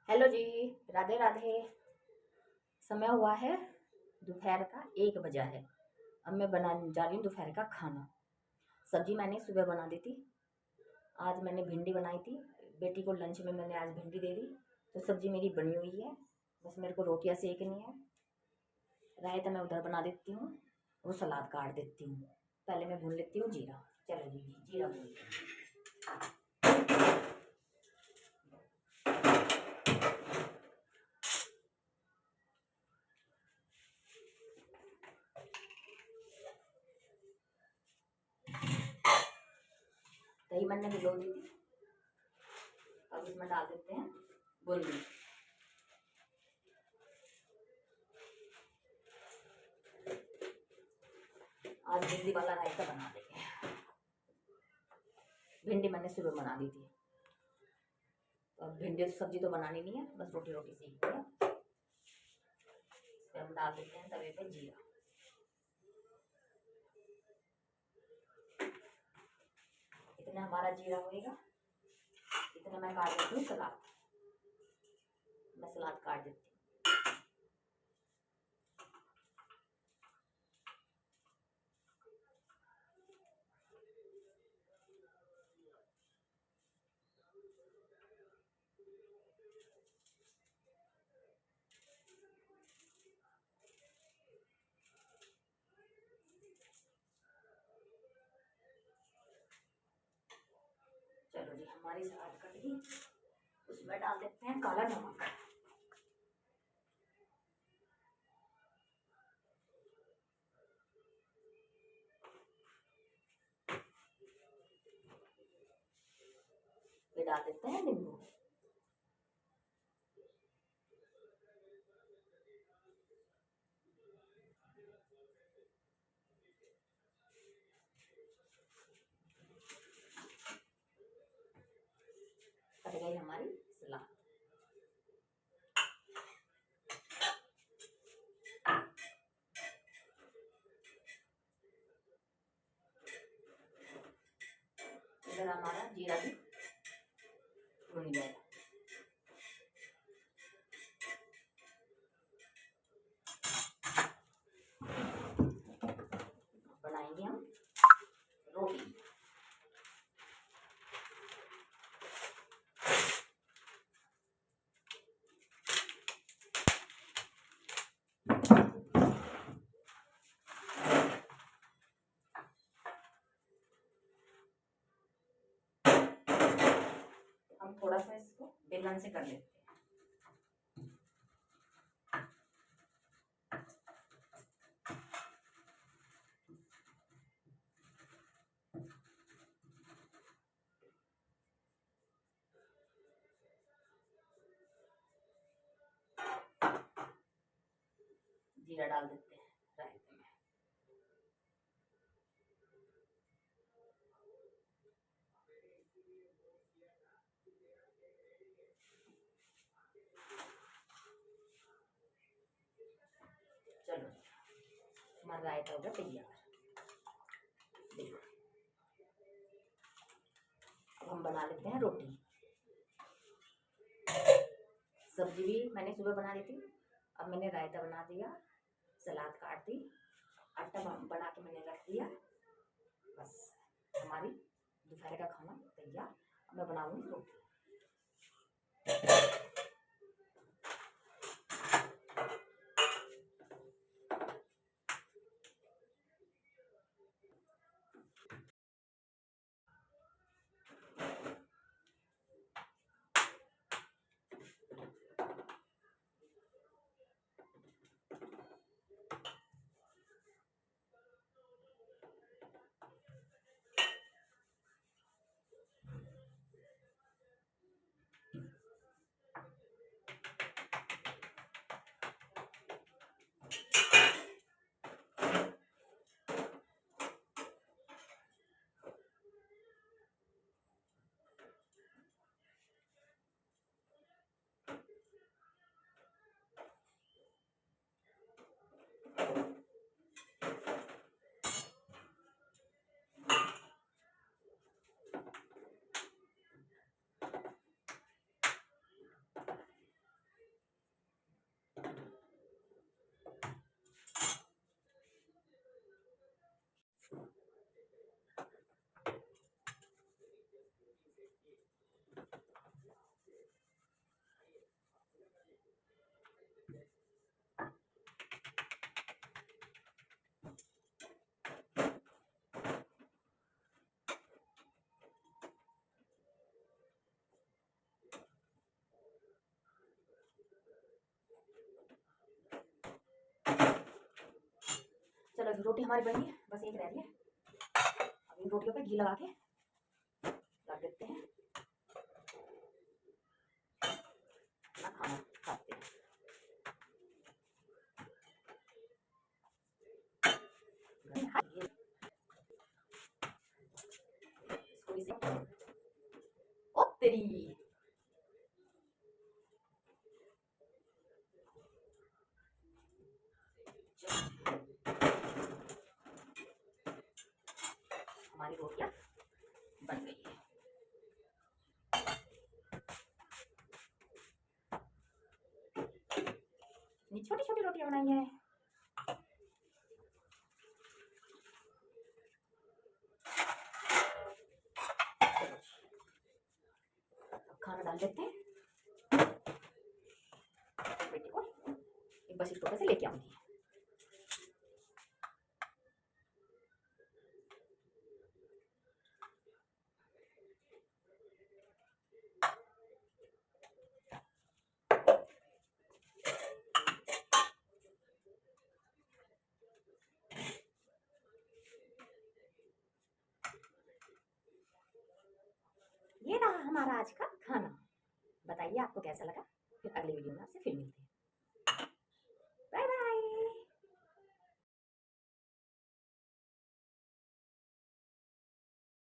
Hello जी। राधे राधे। समय हुआ है दोपहर का 1 बजा है। अब मैं बनाने जा रही हूँ दोपहर का खाना। सब्जी मैंने सुबह बना दी थी। आज मैंने भिंडी बनाई थी। बेटी को लंच में मैंने आज भिंडी दे दी, तो सब्जी मेरी बनी हुई है। बस मेरे को रोटियां सेकनी है। रायता मैं उधर बना देती हूँ, वो सलाद काट देती हूँ। पहले मैं भून लेती हूँ जीरा। चलो जी, जीरा भून लेती हूँ। दही मैंने भिगो दी थी, अब इसमें डाल देते हैं बूंदी। आज भिंडी वाला रायता बना देंगे। भिंडी मैंने सुबह बना दी थी, अब भिंडी सब्जी तो बनानी नहीं है, बस रोटी रोटी सीख है। फिर हम डाल देते हैं तवे पे जीरा। इतना हमारा जीरा होएगा, इतना मैं काट देती हूँ सलाद। मैं सलाद काट देती हूँ। चलो जी, हमारी सलाद कट गई। उसमें डाल देते हैं काला नमक। फिर डाल देते हैं नींबू। कट गई हमारी सलाद। इधर हमारा जीरा भी भुन जाएगा। बनाएंगे हम रोटी। हम थोड़ा सा इसको बेलन से कर लेते हैं। जीरा डाल देते हैं रायते में। चलो हमारा रायता होगा तैयार। देखो, अब हम बना लेते हैं रोटी। सब्जी भी मैंने सुबह बना ली थी, अब मैंने रायता बना दिया, सलाद काट दी, आटा बना के मैंने रख दिया। बस हमारी दोपहर का खाना तैयार। अब मैं बनाऊंगी रोटी। चलो रोटी हमारी बन गई, बस एक रह रही है। अब इन रोटियों पे घी लगा के रख देते हैं, अपना खाना खाते हैं। ओ तेरी, हमारी रोटियां बन गई है। छोटी छोटी रोटियां बनाई हैं। खाना डाल देते हैं, बेटे को एक बस स्टॉप से लेके आऊंगी। ये रहा हमारा आज का खाना। बताइए आपको कैसा लगा, फिर अगले वीडियो में आपसे फिर